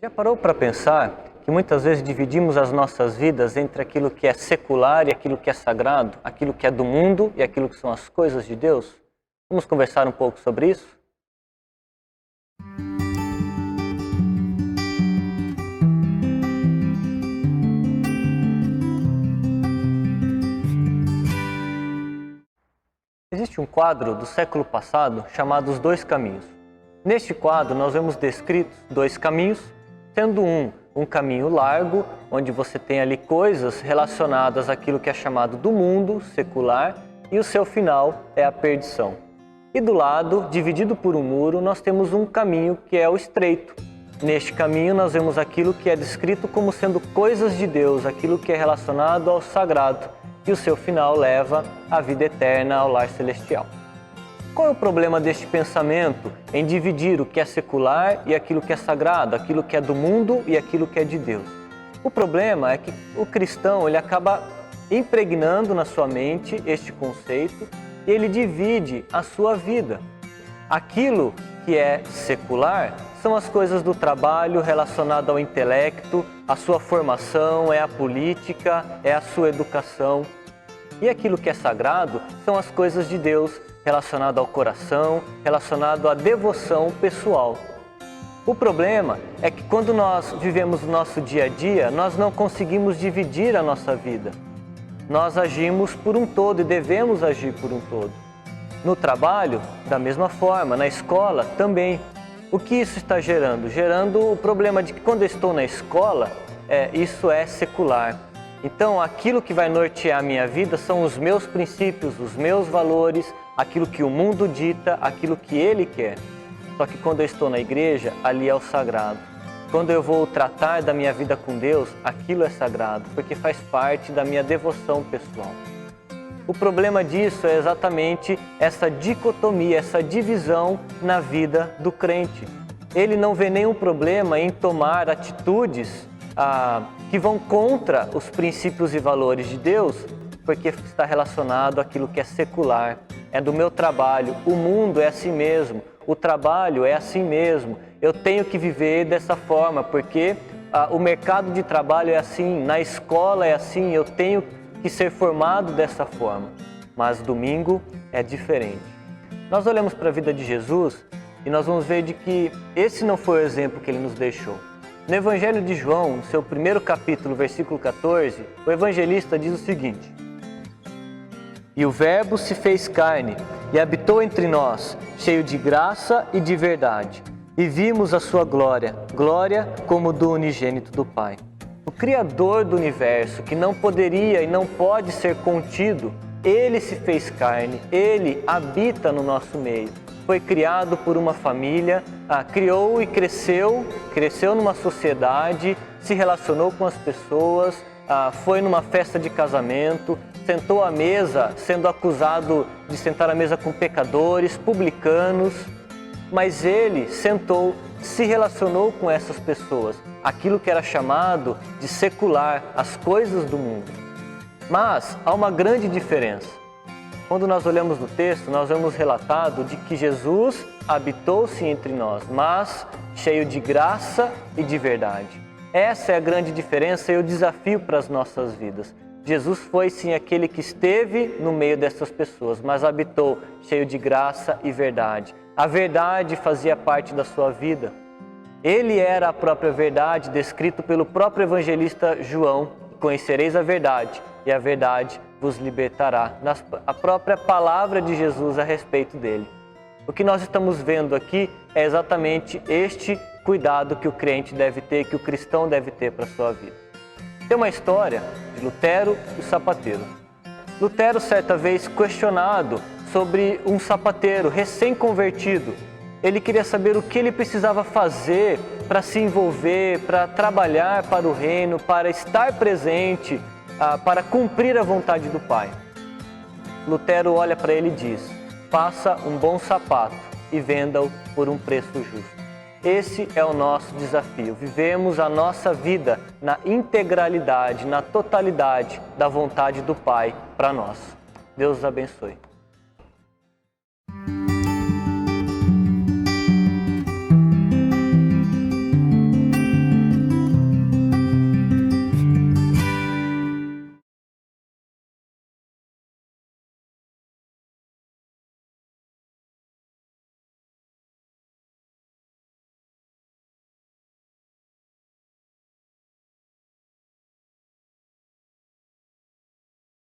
Já parou para pensar que muitas vezes dividimos as nossas vidas entre aquilo que é secular e aquilo que é sagrado, aquilo que é do mundo e aquilo que são as coisas de Deus? Vamos conversar um pouco sobre isso? Existe um quadro do século passado chamado Os Dois Caminhos. Neste quadro nós vemos descritos dois caminhos, sendo um caminho largo, onde você tem ali coisas relacionadas àquilo que é chamado do mundo, secular, e o seu final é a perdição. E do lado, dividido por um muro, nós temos um caminho que é o estreito. Neste caminho nós vemos aquilo que é descrito como sendo coisas de Deus, aquilo que é relacionado ao sagrado, e o seu final leva à vida eterna, ao lar celestial. Qual é o problema deste pensamento em dividir o que é secular e aquilo que é sagrado, aquilo que é do mundo e aquilo que é de Deus? O problema é que o cristão ele acaba impregnando na sua mente este conceito e ele divide a sua vida. Aquilo que é secular são as coisas do trabalho relacionado ao intelecto, a sua formação, é a política, é a sua educação. E aquilo que é sagrado são as coisas de Deus, relacionado ao coração, relacionado à devoção pessoal. O problema é que quando nós vivemos o nosso dia a dia, nós não conseguimos dividir a nossa vida. Nós agimos por um todo e devemos agir por um todo. No trabalho, da mesma forma, na escola também. O que isso está gerando? Gerando o problema de que quando eu estou na escola, isso é secular. Então, aquilo que vai nortear a minha vida são os meus princípios, os meus valores, aquilo que o mundo dita, aquilo que ele quer. Só que quando eu estou na igreja, ali é o sagrado. Quando eu vou tratar da minha vida com Deus, aquilo é sagrado, porque faz parte da minha devoção pessoal. O problema disso é exatamente essa dicotomia, essa divisão na vida do crente. Ele não vê nenhum problema em tomar atitudes que vão contra os princípios e valores de Deus, porque está relacionado àquilo que é secular, é do meu trabalho, o mundo é assim mesmo, o trabalho é assim mesmo, eu tenho que viver dessa forma, porque o mercado de trabalho é assim, na escola é assim, eu tenho que ser formado dessa forma. Mas domingo é diferente. Nós olhamos para a vida de Jesus e nós vamos ver de que esse não foi o exemplo que ele nos deixou. No Evangelho de João, no seu primeiro capítulo, versículo 14, o evangelista diz o seguinte: "E o Verbo se fez carne e habitou entre nós, cheio de graça e de verdade. E vimos a sua glória, glória como do unigênito do Pai." O Criador do universo, que não poderia e não pode ser contido, ele se fez carne, ele habita no nosso meio. Foi criado por uma família, criou e cresceu numa sociedade, se relacionou com as pessoas, foi numa festa de casamento, sentou à mesa, sendo acusado de sentar à mesa com pecadores, publicanos, mas ele sentou, se relacionou com essas pessoas, aquilo que era chamado de secular, as coisas do mundo. Mas há uma grande diferença. Quando nós olhamos no texto, nós vemos relatado de que Jesus habitou-se entre nós, mas cheio de graça e de verdade. Essa é a grande diferença e o desafio para as nossas vidas. Jesus foi sim aquele que esteve no meio dessas pessoas, mas habitou cheio de graça e verdade. A verdade fazia parte da sua vida. Ele era a própria verdade, descrito pelo próprio evangelista João: "Conhecereis a verdade, e a verdade vos libertará." A própria palavra de Jesus a respeito dele. O que nós estamos vendo aqui é exatamente este cuidado que o crente deve ter, que o cristão deve ter para a sua vida. Tem uma história de Lutero e o sapateiro. Lutero, certa vez, questionado sobre um sapateiro recém-convertido, ele queria saber o que ele precisava fazer para se envolver, para trabalhar para o reino, para estar presente, para cumprir a vontade do Pai. Lutero olha para ele e diz: "Faça um bom sapato e venda-o por um preço justo." Esse é o nosso desafio. Vivemos a nossa vida na integralidade, na totalidade da vontade do Pai para nós. Deus os abençoe.